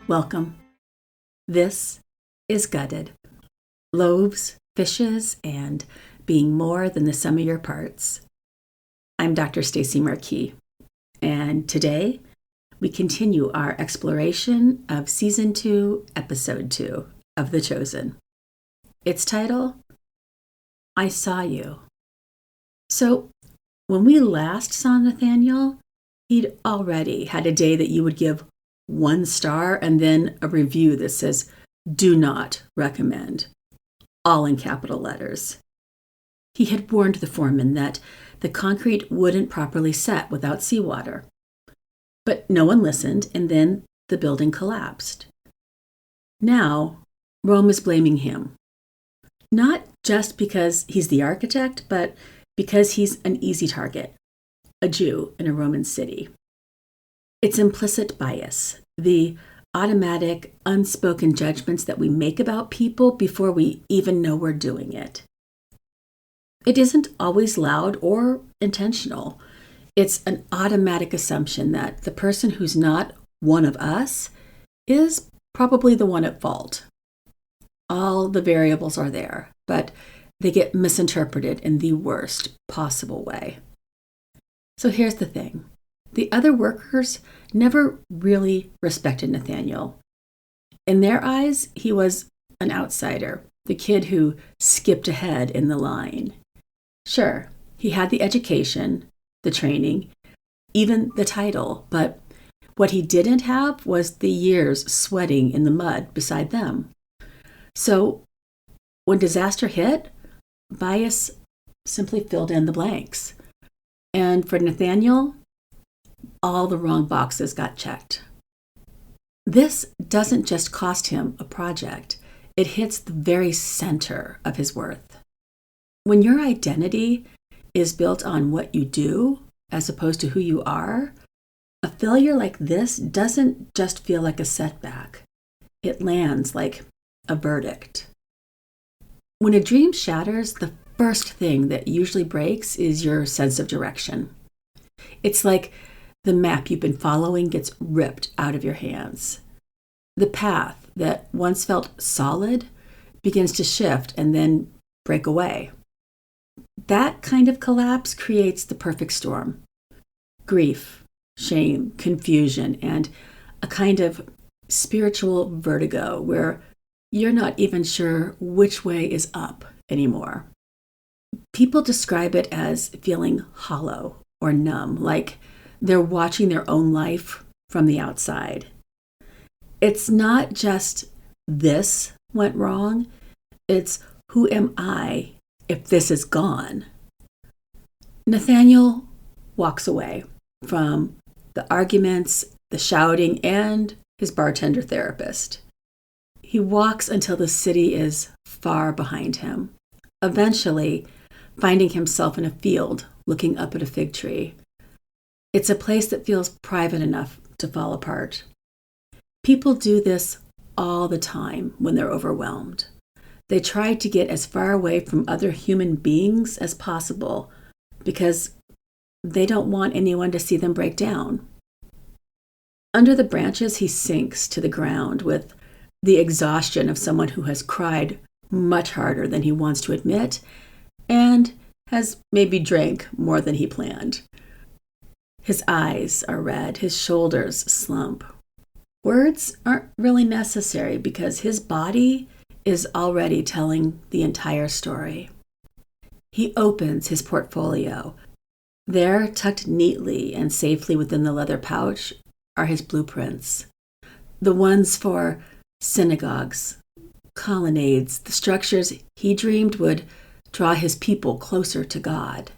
Welcome. This is Gutted. Loaves, fishes, and being more than the sum of your parts. I'm Dr. Stacy Marquis, and today we continue our exploration of Season 2, Episode 2 of The Chosen. Its title, I Saw You. So, when we last saw Nathaniel, he'd already had a day that you would give 1 star and then a review that says, do not recommend, all in capital letters. He had warned the foreman that the concrete wouldn't properly set without seawater. But no one listened, and then the building collapsed. Now, Rome is blaming him. Not just because he's the architect, but because he's an easy target, a Jew in a Roman city. It's implicit bias, the automatic, unspoken judgments that we make about people before we even know we're doing it. It isn't always loud or intentional. It's an automatic assumption that the person who's not one of us is probably the one at fault. All the variables are there, but they get misinterpreted in the worst possible way. So here's the thing. The other workers never really respected Nathaniel. In their eyes, he was an outsider, the kid who skipped ahead in the line. Sure, he had the education, the training, even the title, but what he didn't have was the years sweating in the mud beside them. So when disaster hit, bias simply filled in the blanks. And for Nathaniel, all the wrong boxes got checked. This doesn't just cost him a project, it hits the very center of his worth. When your identity is built on what you do as opposed to who you are, a failure like this doesn't just feel like a setback. It lands like a verdict. When a dream shatters, the first thing that usually breaks is your sense of direction. It's like the map you've been following gets ripped out of your hands. The path that once felt solid begins to shift and then break away. That kind of collapse creates the perfect storm. Grief, shame, confusion, and a kind of spiritual vertigo where you're not even sure which way is up anymore. People describe it as feeling hollow or numb, like they're watching their own life from the outside. It's not just this went wrong, it's who am I if this is gone? Nathaniel walks away from the arguments, the shouting, and his bartender therapist. He walks until the city is far behind him, eventually finding himself in a field looking up at a fig tree. It's a place that feels private enough to fall apart. People do this all the time when they're overwhelmed. They try to get as far away from other human beings as possible because they don't want anyone to see them break down. Under the branches, he sinks to the ground with the exhaustion of someone who has cried much harder than he wants to admit and has maybe drank more than he planned. His eyes are red, his shoulders slump. Words aren't really necessary because his body is already telling the entire story. He opens his portfolio. There, tucked neatly and safely within the leather pouch, are his blueprints. The ones for synagogues, colonnades, the structures he dreamed would draw his people closer to God.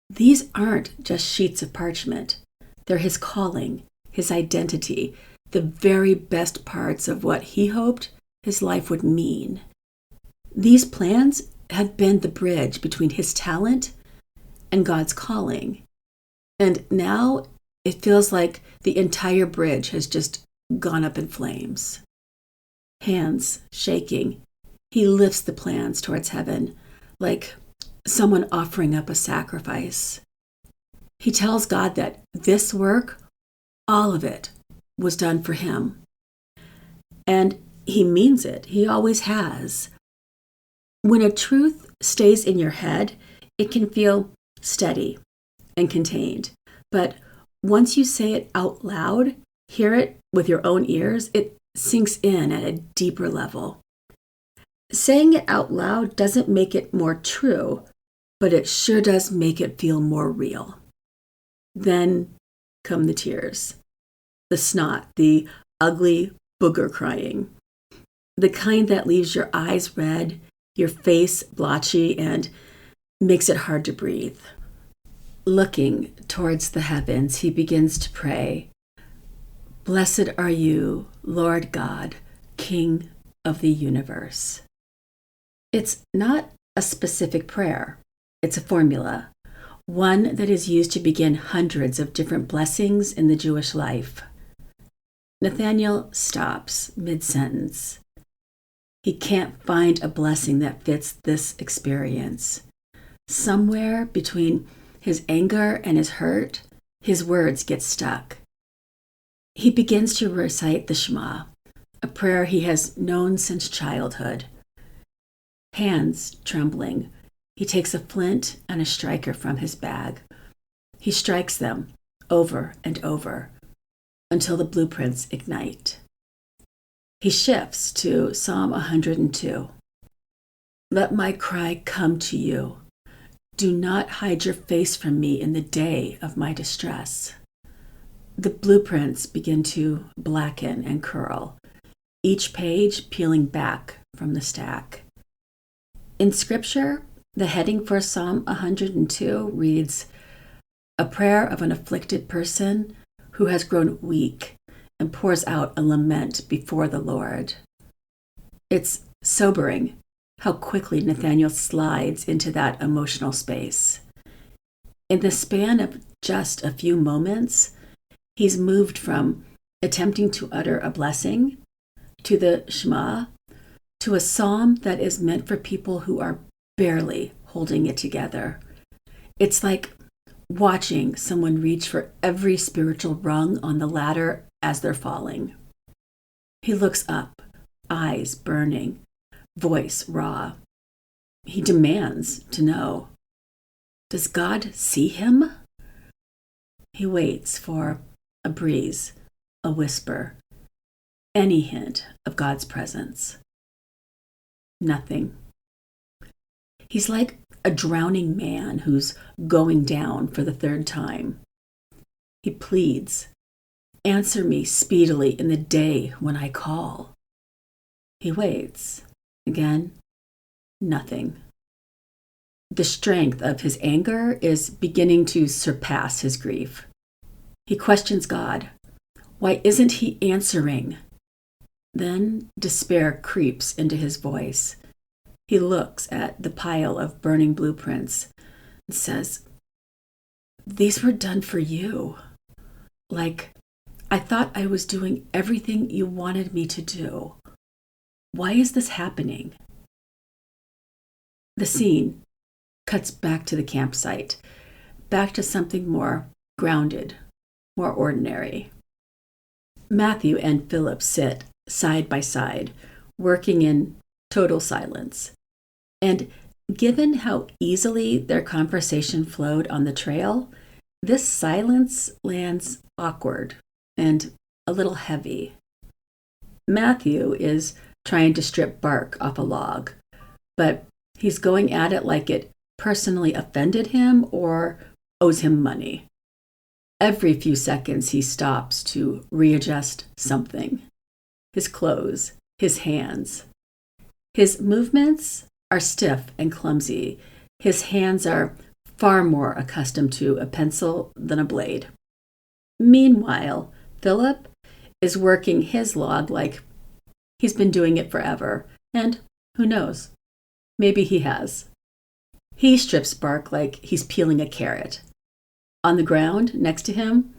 These aren't just sheets of parchment. They're his calling, his identity, the very best parts of what he hoped his life would mean. These plans had been the bridge between his talent and God's calling. And now it feels like the entire bridge has just gone up in flames. Hands shaking, He lifts the plans towards heaven, like someone offering up a sacrifice. He tells God that this work, all of it, was done for him. And he means it. He always has. When a truth stays in your head, it can feel steady and contained. But once you say it out loud, hear it with your own ears, it sinks in at a deeper level. Saying it out loud doesn't make it more true, but it sure does make it feel more real. Then come the tears, the snot, the ugly booger crying, the kind that leaves your eyes red, your face blotchy, and makes it hard to breathe. Looking towards the heavens, he begins to pray, "Blessed are you, Lord God, King of the universe." It's not a specific prayer. It's a formula, one that is used to begin hundreds of different blessings in the Jewish life. Nathaniel stops mid-sentence. He can't find a blessing that fits this experience. Somewhere between his anger and his hurt, his words get stuck. He begins to recite the Shema, a prayer he has known since childhood. Hands trembling, he takes a flint and a striker from his bag. He strikes them over and over until the blueprints ignite. He shifts to Psalm 102. "Let my cry come to you. Do not hide your face from me in the day of my distress." The blueprints begin to blacken and curl, each page peeling back from the stack. In Scripture, the heading for Psalm 102 reads, "A prayer of an afflicted person who has grown weak and pours out a lament before the Lord." It's sobering how quickly Nathaniel slides into that emotional space. In the span of just a few moments, he's moved from attempting to utter a blessing to the Shema to a psalm that is meant for people who are barely holding it together. It's like watching someone reach for every spiritual rung on the ladder as they're falling. He looks up, eyes burning, voice raw. He demands to know, does God see him? He waits for a breeze, a whisper, any hint of God's presence. Nothing. He's like a drowning man who's going down for the third time. He pleads, "Answer me speedily in the day when I call." He waits. Again, nothing. The strength of his anger is beginning to surpass his grief. He questions God. Why isn't he answering? Then despair creeps into his voice. He looks at the pile of burning blueprints and says, "These were done for you. Like, I thought I was doing everything you wanted me to do. Why is this happening?" The scene cuts back to the campsite, back to something more grounded, more ordinary. Matthew and Phillip sit side by side, working in total silence. And given how easily their conversation flowed on the trail, this silence lands awkward and a little heavy. Matthew is trying to strip bark off a log, but he's going at it like it personally offended him or owes him money. Every few seconds he stops to readjust something. His clothes, his hands. His movements are stiff and clumsy. His hands are far more accustomed to a pencil than a blade. Meanwhile, Philip is working his log like he's been doing it forever, and who knows, maybe he has. He strips bark like he's peeling a carrot. On the ground next to him,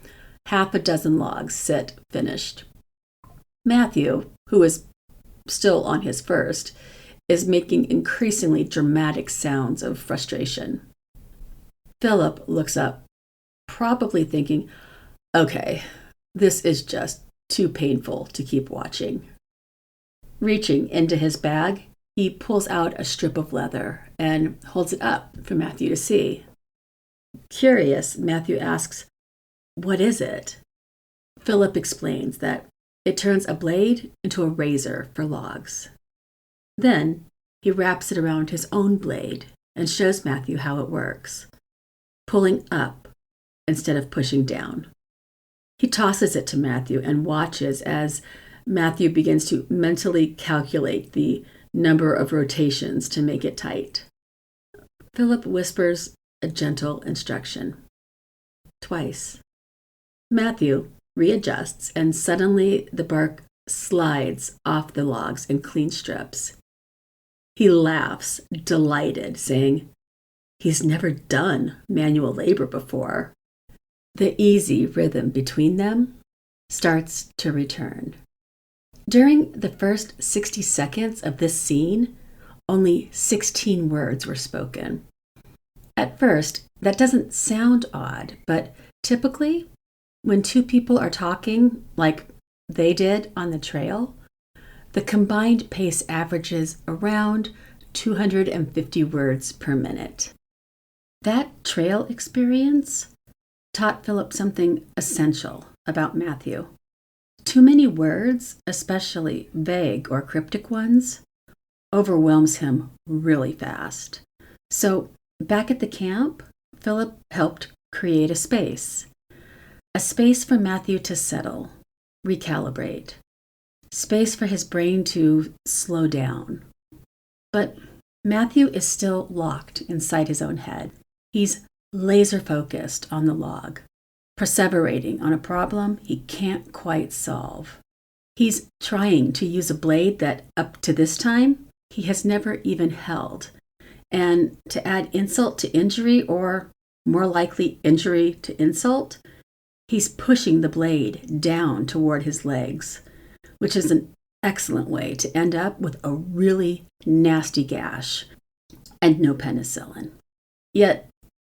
half a dozen logs sit finished. Matthew, who is still on his first, is making increasingly dramatic sounds of frustration. Philip looks up, probably thinking, okay, this is just too painful to keep watching. Reaching into his bag, he pulls out a strip of leather and holds it up for Matthew to see. Curious, Matthew asks, "What is it?" Philip explains that it turns a blade into a razor for logs. Then he wraps it around his own blade and shows Matthew how it works, pulling up instead of pushing down. He tosses it to Matthew and watches as Matthew begins to mentally calculate the number of rotations to make it tight. Philip whispers a gentle instruction. Twice. Matthew readjusts, and suddenly the bark slides off the logs in clean strips. He laughs, delighted, saying, he's never done manual labor before. The easy rhythm between them starts to return. During the first 60 seconds of this scene, only 16 words were spoken. At first, that doesn't sound odd, but typically, when two people are talking like they did on the trail, the combined pace averages around 250 words per minute. That trail experience taught Philip something essential about Matthew. Too many words, especially vague or cryptic ones, overwhelms him really fast. So back at the camp, Philip helped create a space for Matthew to settle, recalibrate, space for his brain to slow down. But Matthew is still locked inside his own head. He's laser focused on the log, perseverating on a problem he can't quite solve. He's trying to use a blade that, up to this time, he has never even held. And to add insult to injury, or more likely injury to insult, he's pushing the blade down toward his legs, which is an excellent way to end up with a really nasty gash and no penicillin. Yet,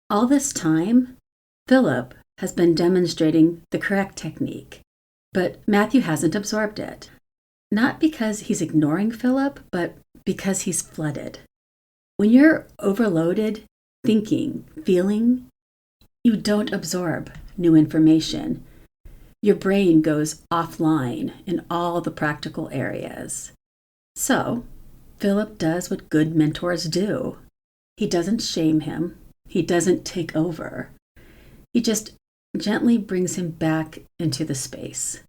all this time, Philip has been demonstrating the correct technique, but Matthew hasn't absorbed it. Not because he's ignoring Philip, but because he's flooded. When you're overloaded, thinking, feeling, you don't absorb new information. Your brain goes offline in all the practical areas. So, Philip does what good mentors do. He doesn't shame him. He doesn't take over. He just gently brings him back into the space.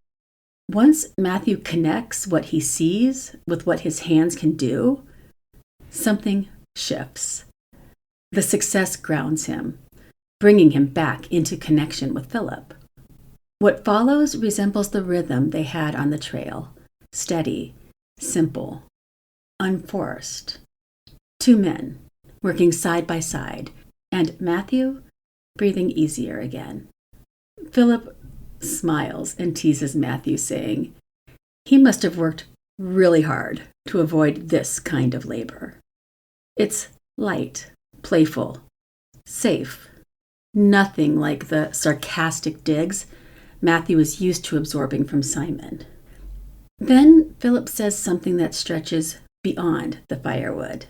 Once Matthew connects what he sees with what his hands can do, something shifts. The success grounds him, bringing him back into connection with Philip. What follows resembles the rhythm they had on the trail, steady, simple, unforced. Two men working side by side, and Matthew breathing easier again. Philip smiles and teases Matthew, saying, he must have worked really hard to avoid this kind of labor. It's light, playful, safe. Nothing like the sarcastic digs Matthew is used to absorbing from Simon. Then Philip says something that stretches beyond the firewood.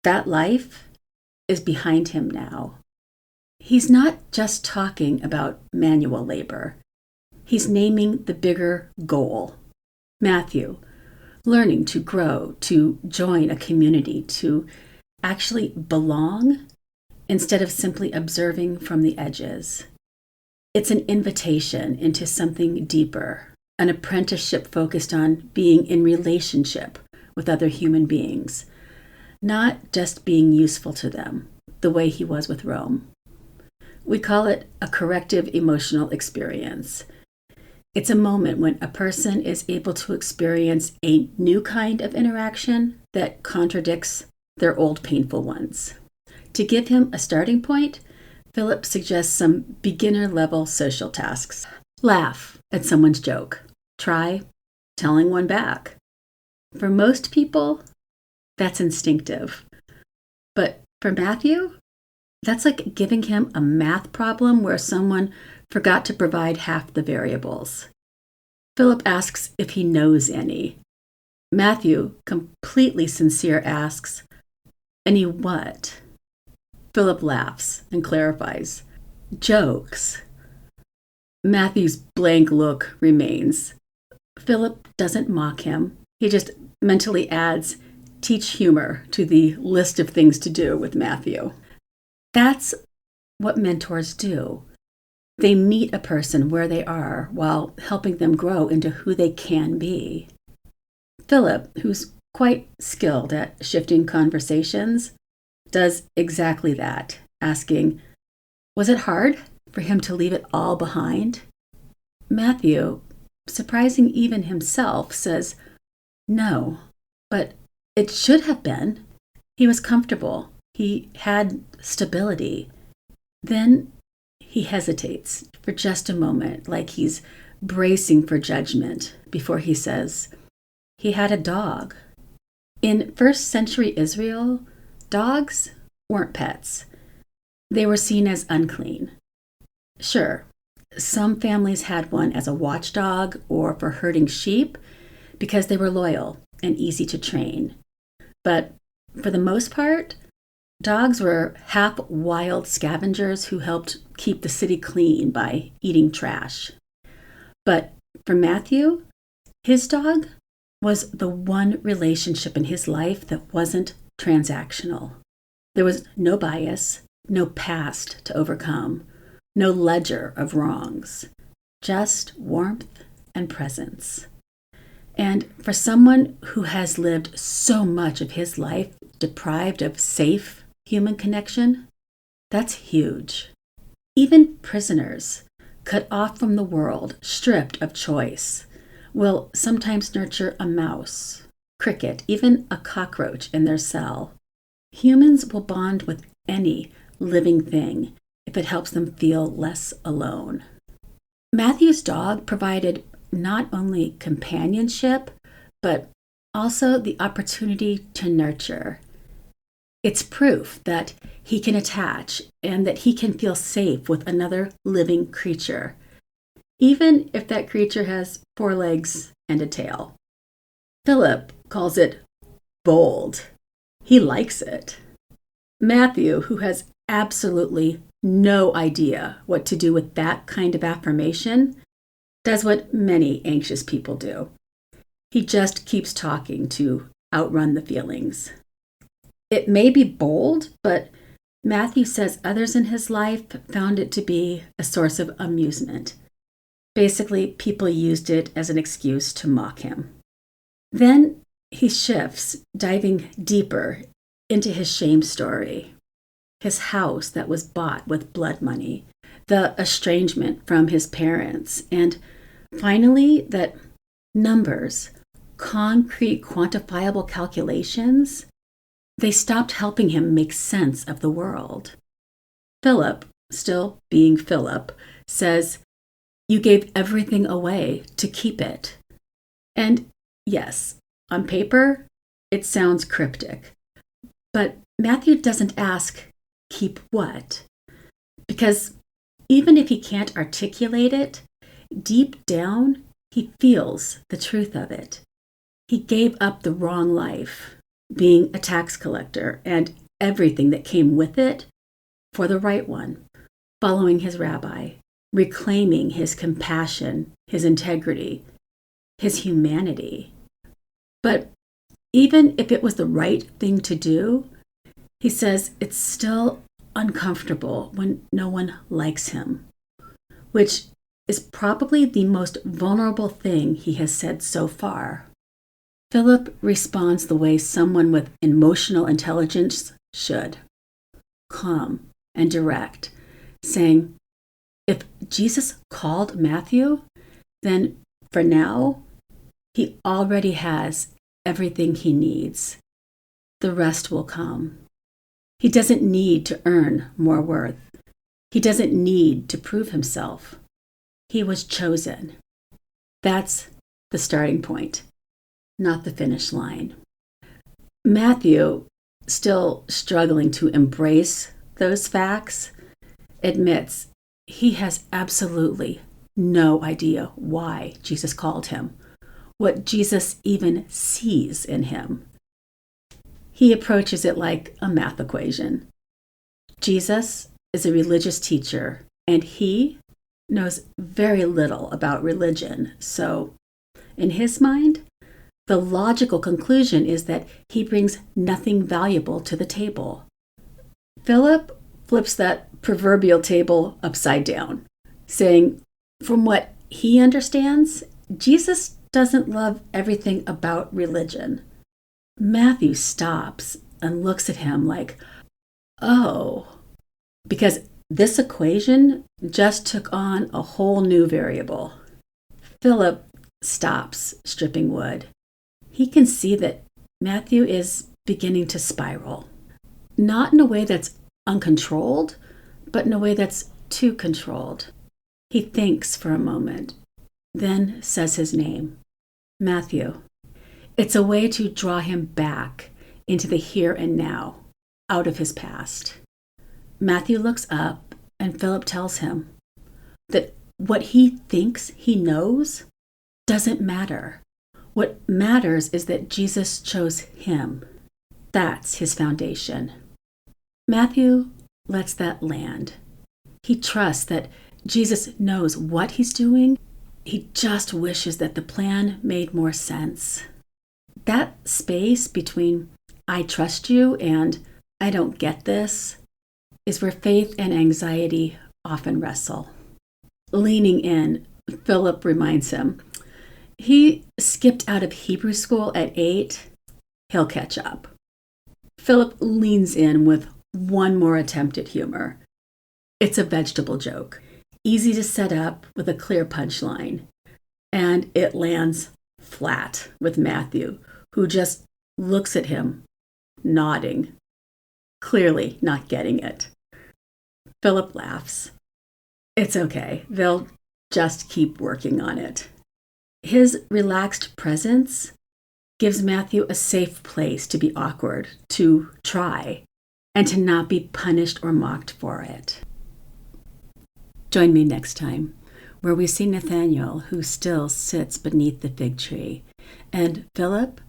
That life is behind him now. He's not just talking about manual labor. He's naming the bigger goal. Matthew, learning to grow, to join a community, to actually belong instead of simply observing from the edges. It's an invitation into something deeper, an apprenticeship focused on being in relationship with other human beings, not just being useful to them, the way he was with Rome. We call it a corrective emotional experience. It's a moment when a person is able to experience a new kind of interaction that contradicts their old painful ones. To give him a starting point, Philip suggests some beginner-level social tasks. Laugh at someone's joke. Try telling one back. For most people, That's instinctive. But for Matthew, that's like giving him a math problem where someone forgot to provide half the variables. Philip asks if he knows any. Matthew, completely sincere, asks, "Any what?" Philip laughs and clarifies, "Jokes." Matthew's blank look remains. Philip doesn't mock him. He just mentally adds teach humor to the list of things to do with Matthew. That's what mentors do. They meet a person where they are while helping them grow into who they can be. Philip, who's quite skilled at shifting conversations, does exactly that, asking, "Was it hard for him to leave it all behind?" Matthew, surprising even himself, says, "No, but it should have been. He was comfortable. He had stability." Then he hesitates for just a moment, like he's bracing for judgment, before he says, "He had a dog." In first century Israel, dogs weren't pets. They were seen as unclean. Sure, some families had one as a watchdog or for herding sheep because they were loyal and easy to train. But for the most part, dogs were half wild scavengers who helped keep the city clean by eating trash. But for Matthew, his dog was the one relationship in his life that wasn't transactional. There was no bias, no past to overcome, no ledger of wrongs, just warmth and presence. And for someone who has lived so much of his life deprived of safe human connection, that's huge. Even prisoners, cut off from the world, stripped of choice, will sometimes nurture a mouse, cricket, even a cockroach in their cell. Humans will bond with any living thing if it helps them feel less alone. Matthew's dog provided not only companionship, but also the opportunity to nurture. It's proof that he can attach and that he can feel safe with another living creature, even if that creature has 4 legs and a tail. Philip calls it bold. He likes it. Matthew, who has absolutely no idea what to do with that kind of affirmation, does what many anxious people do. He just keeps talking to outrun the feelings. It may be bold, but Matthew says others in his life found it to be a source of amusement. Basically, people used it as an excuse to mock him. Then he shifts, diving deeper into his shame story. His house that was bought with blood money, the estrangement from his parents, and finally that numbers, concrete, quantifiable calculations, they stopped helping him make sense of the world. Philip, still being Philip, says, "You gave everything away to keep it." And yes, on paper, it sounds cryptic. But Matthew doesn't ask, "Keep what?" Because even if he can't articulate it, deep down, he feels the truth of it. He gave up the wrong life, being a tax collector and everything that came with it, for the right one, following his rabbi, reclaiming his compassion, his integrity, his humanity. But even if it was the right thing to do, he says it's still uncomfortable when no one likes him, which is probably the most vulnerable thing he has said so far. Philip responds the way someone with emotional intelligence should, calm and direct, saying, if Jesus called Matthew, then for now, he already has everything he needs. The rest will come. He doesn't need to earn more worth. He doesn't need to prove himself. He was chosen. That's the starting point, not the finish line. Matthew, still struggling to embrace those facts, admits he has absolutely no idea why Jesus called him, what Jesus even sees in him. He approaches it like a math equation. Jesus is a religious teacher, and he knows very little about religion. So, in his mind, the logical conclusion is that he brings nothing valuable to the table. Philip flips that proverbial table upside down, saying, from what he understands, Jesus doesn't love everything about religion. Matthew stops and looks at him like, oh, because this equation just took on a whole new variable. Philip stops stripping wood. He can see that Matthew is beginning to spiral. Not in a way that's uncontrolled, but in a way that's too controlled. He thinks for a moment, then says his name, Matthew. It's a way to draw him back into the here and now, out of his past. Matthew looks up, and Philip tells him that what he thinks he knows doesn't matter. What matters is that Jesus chose him. That's his foundation. Matthew lets that land. He trusts that Jesus knows what he's doing. He just wishes that the plan made more sense. That space between I trust you and I don't get this is where faith and anxiety often wrestle. Leaning in, Philip reminds him, he skipped out of Hebrew school at 8. He'll catch up. Philip leans in with one more attempt at humor. It's a vegetable joke, easy to set up with a clear punchline, and it lands flat with Matthew, who just looks at him, nodding, clearly not getting it. Philip laughs. It's okay. They'll just keep working on it. His relaxed presence gives Matthew a safe place to be awkward, to try, and to not be punished or mocked for it. Join me next time, where we see Nathaniel, who still sits beneath the fig tree, and Philip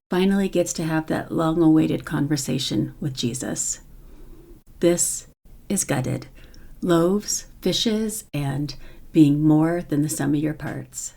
finally gets to have that long-awaited conversation with Jesus. This is Gutted, loaves, fishes, and being more than the sum of your parts.